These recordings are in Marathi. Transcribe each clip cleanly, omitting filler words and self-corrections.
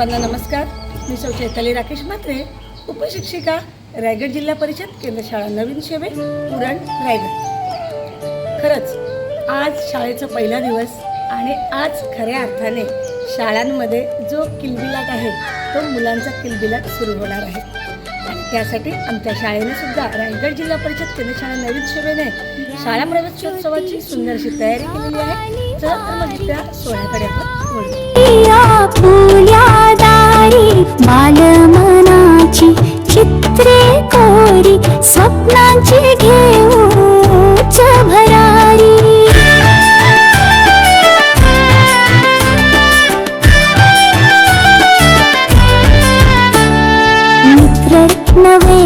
सर्वांना नमस्कार. मी सौ चैताली राकेश म्हात्रे, उपशिक्षिका, रायगड जिल्हा परिषद केंद्र शाळा नवीन शेवे, उरण, रायगड. खरंच आज शाळेचा पहिला दिवस आणि आज खऱ्या अर्थाने शाळांमध्ये जो किलबिलाट आहे तो मुलांचा किलबिलाट सुरू होणार आहे. आणि त्यासाठी आमच्या शाळेने सुद्धा रायगड जिल्हा परिषद केंद्र शाळा नवीन शेवेने शाळा प्रवेशोत्सवाची सुंदरशी तयारी केलेली आहे. चला तर मग त्या सोहळ्याकडे आपण वळूया. बालमनाची चित्रे कोरी स्वप्नांची घेऊच भरारी. मित्र नवे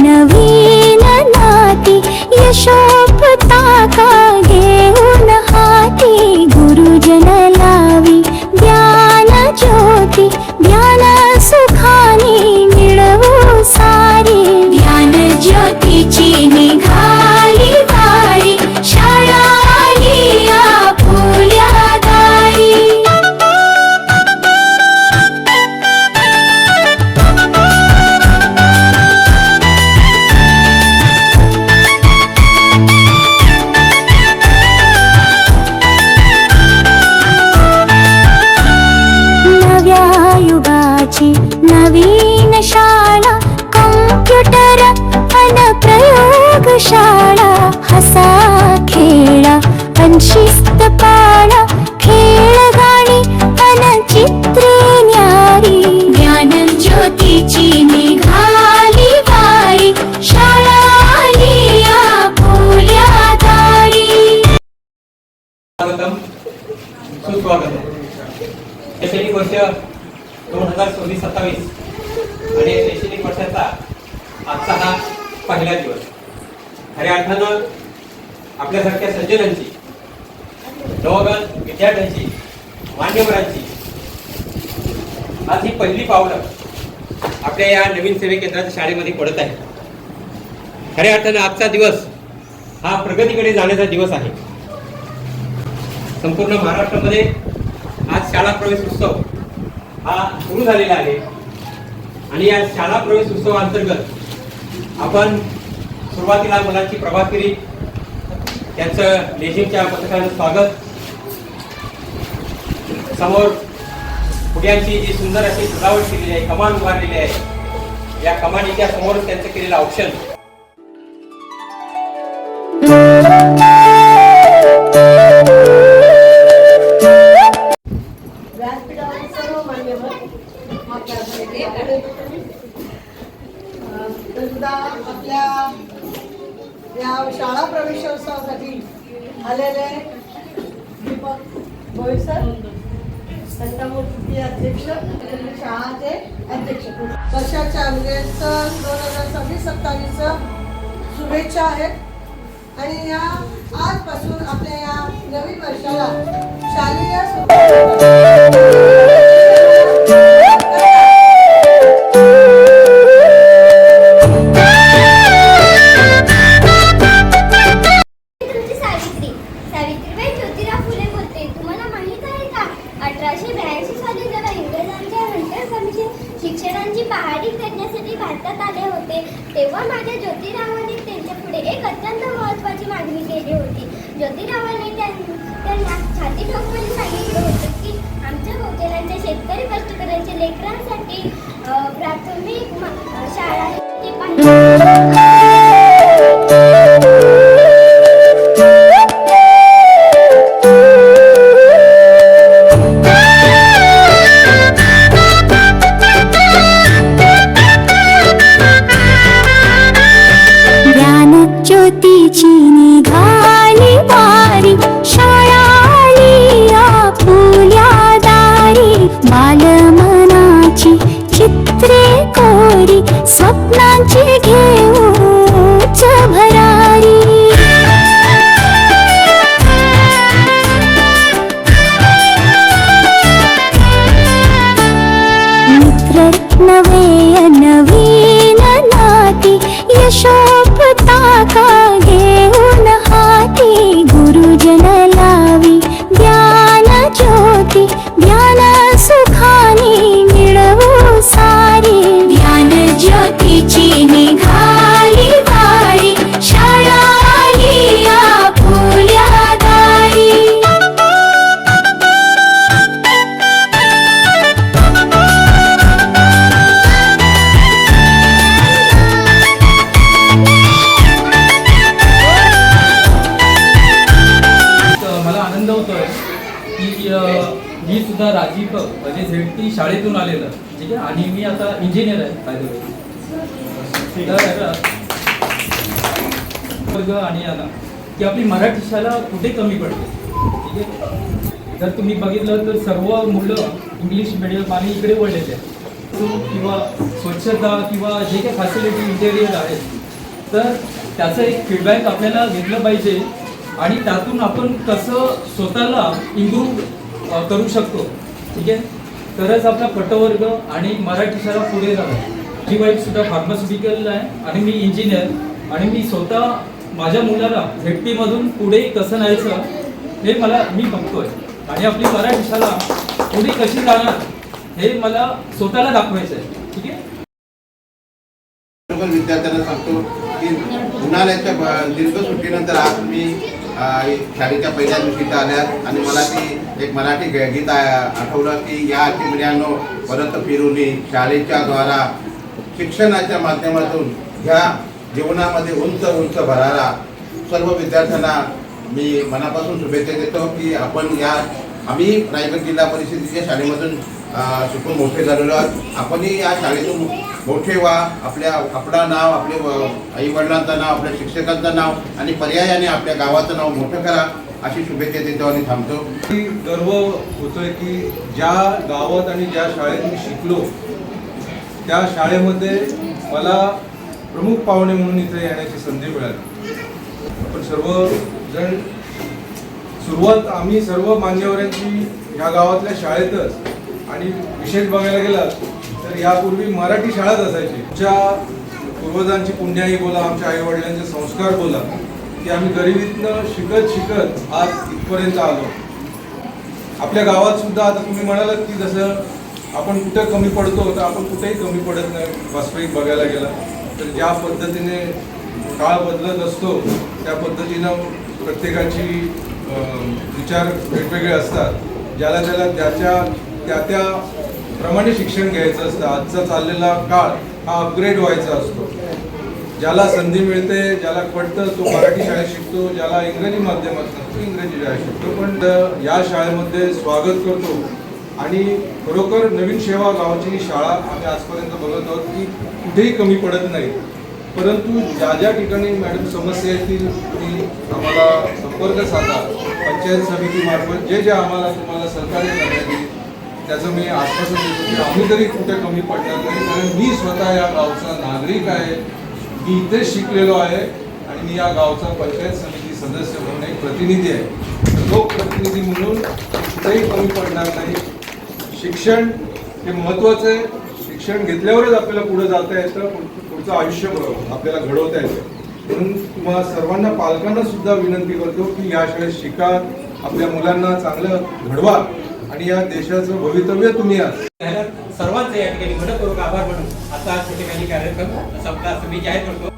नवीन नाती यशोपताका घेऊन हाती. गुरुजन लावी ज्ञान ज्योती ज्ञान सुखाने मिळवू सारी. ज्ञान ज्योतीची निघाली वारी शाळा आली आपुल्या दारी. नवीन शाळा कॉम्प्युटर अन प्रयोगशाळा. हसा खेळा अन शिस्त पाळा खेळ गाणी अन चित्रे न्यारी. ज्ञान ज्योतीची निघाली वारी शाळा आली आपुल्या दारी. सुस्वागत. शैक्षणिक वर्ष 2026-27 आणि शैक्षणिक वर्षाचा आजचा हा पहिला दिवस. खऱ्या अर्थानं आपल्यासारख्या सज्जनांची, नवगत विद्यार्थ्यांची, मान्यवरांची आज ही पहिली पावलं आपल्या या नवीन सेवे केंद्राच्या शाळेमध्ये पडत आहे. खऱ्या अर्थानं आजचा दिवस हा प्रगतीकडे जाण्याचा दिवस आहे. संपूर्ण महाराष्ट्रामध्ये आज शाळा प्रवेश उत्सव हा सुरू झालेला आहे आणि या शाळा प्रवेश उत्सवाअंतर्गत आपण सुरुवातीला मुलांची प्रभात फेरी, त्यांचं लेझिमच्या पथकानं स्वागत, समोर फुग्यांची जी सुंदर अशी सजावट केलेली आहे, कमान उभारलेली आहे, या कमानीच्या समोरच त्यांचं केलेलं औक्षण. आपल्या या शाळा प्रवेशोत्सवासाठी आलेले दीपक भोईर सर, संतमूर्ती अध्यक्ष, शाळाचे अध्यक्ष, वर्षाच्या म्हणजे सन 2026-27 शुभेच्छा आहेत. आणि या आजपासून आपल्या या नवीन वर्षाला शालेय शिक्षणांची पहाडी करण्यासाठी भारतात आले होते तेव्हा माझ्या ज्योतिरावांनी त्यांच्या पुढे एक अत्यंत महत्त्वाची मागणी केली होती. ज्योतिरावांनी त्यांना छाती ठोकून सांगितलं होतं की आमच्या भोवतेल्यांच्या शेतकरी कष्टकऱ्यांच्या लेकरांसाठी प्राथमिक शाळा पाहिजे. ज्योतीची निघाली वारी शाळा आली आपुल्या दारी. बालमनाची चित्रे कोरी स्वप्नांची घेऊच भरारी. मित्र नवे नवीन नाती यशोपताका घेऊन हाती. गुरुजन लावी ज्ञान ज्योती ज्ञान सुखाने मिळ मी सुद्धा राजीव म्हणजे झेडटी शाळेतून आलेलं, ठीक आहे. आणि मी आता इंजिनियर आहे बाय द वे. वर्ग आणि आला की आपली मराठी शाळा कुठे कमी पडते, ठीक आहे. जर तुम्ही बघितलं तर सर्व मुलं इंग्लिश मिडियम आणि इकडे वळलेले आहेत. किंवा स्वच्छता किंवा जे काही फॅसिलिटी इंटेरियर आहेत, तर त्याचं एक फीडबॅक आपल्याला घेतलं पाहिजे आणि त्यातून आपण कसं स्वतःला इम्प्रूव्ह करू शकतो, ठीक आहे. तरच आपला पटवर्ग आणि मराठी शाळा पुढे जाणार. माझी वाईफ सुद्धा फार्मास्युटिकल आहे आणि मी इंजिनियर, आणि मी स्वतः माझ्या मुलाला झेडपीमधून पुढे कसं न्यायचं हे मी बघतोय, आणि आपली मराठी शाळा पुढे कशी जाणार हे मला स्वतःला दाखवायचं आहे, ठीक आहे. विद्यार्थ्यांना सांगतो की उन्हाळ्याच्या दीर्घ सुट्टीनंतर आज मी शाळेच्या पहिल्या दिवशी आल्यात आणि मला ती एक मराठी गीत आठवलं की या चिमण्यांनो परत फिरून शाळेच्या द्वारा शिक्षणाच्या माध्यमातून ह्या जीवनामध्ये उंच उंच भरारा. सर्व विद्यार्थ्यांना मी मनापासून शुभेच्छा देतो की आम्ही रायगड जिल्हा परिषदेच्या शाळेमधून शिकून मोठे झालेलो आहोत. आपणही या शाळेतून मोठे व्हा, आपलं नाव, आपले आईवडिलांचं नाव, आपल्या शिक्षकांचं नाव आणि पर्यायाने आपल्या गावाचं नाव मोठं करा, अशी शुभेच्छा देतो आणि थांबतो. गर्व होतोय की ज्या गावात आणि ज्या शाळेत मी शिकलो त्या शाळेमध्ये मला प्रमुख पाहुणे म्हणून इथे येण्याची संधी मिळाली. आपण सर्वजण आम्ही सर्व मान्यवरांची ह्या गावातल्या शाळेतच, आणि विशेष बघायला गेलं तर यापूर्वी मराठी शाळाच असायची. आमच्या पूर्वजांची पुण्याई बोला, आमच्या आई वडिलांचे संस्कार बोला, की आम्ही गरिबीतनं शिकत आज इथपर्यंत आलो. आपल्या गावात सुद्धा आता तुम्ही म्हणालात की जसं आपण कुठं कमी पडतो, तर आपण कुठेही कमी पडत नाही. वास्तविक बघायला गेला तर ज्या पद्धतीने काळ बदलत असतो त्या पद्धतीनं प्रत्येकाची विचार वेगवेगळे असतात. ज्याला त्या प्रमाणे शिक्षण घ्यायचं असतं. आजचा चाललेला काळ हा अपग्रेड व्हायचा असतो. ज्याला संधी मिळते, ज्याला पडतं तो मराठी शाळेत शिकतो, ज्याला इंग्रजी माध्यमातून तो इंग्रजी शाळेत शिकतो. पण या शाळेमध्ये स्वागत करतो आणि खरोखर नवीन शेवा गावाची ही शाळा आम्ही आजपर्यंत बघत आहोत की कुठेही कमी पडत नाही. परंतु ज्या ठिकाणी मॅडम समस्या येतील तुम्ही आम्हाला संपर्क साधा. पंचायत समितीमार्फत जे आम्हाला तुम्हाला सहकार्य करण्यात येईल त्याचं मी आश्वासन देतो की आम्ही तरी कुठे कमी पडणार नाही. कारण मी स्वतः या गावचा नागरिक आहे, मी इथेच शिकलेलो आहे आणि मी या गावचा पंचायत समिती सदस्य म्हणून एक प्रतिनिधी आहे. लोकप्रतिनिधी म्हणून कुठेही कमी पडणार नाही. शिक्षण हे महत्त्वाचं आहे. शिक्षण घेतल्यावरच आपल्याला पुढे जाता येतं, पुढचं आयुष्य आपल्याला घडवता येतं. म्हणून तुम्हाला सर्वांना पालकांना सुद्धा विनंती करतो की या शाळेत शिका, आपल्या मुलांना चांगलं घडवा आणि या देशाचं भवितव्य तुम्ही आहात. सर्वांचे या ठिकाणी मनपूर्वक आभार मानून आता या ठिकाणी कार्यक्रम संपला असं मी जाहीर करतो.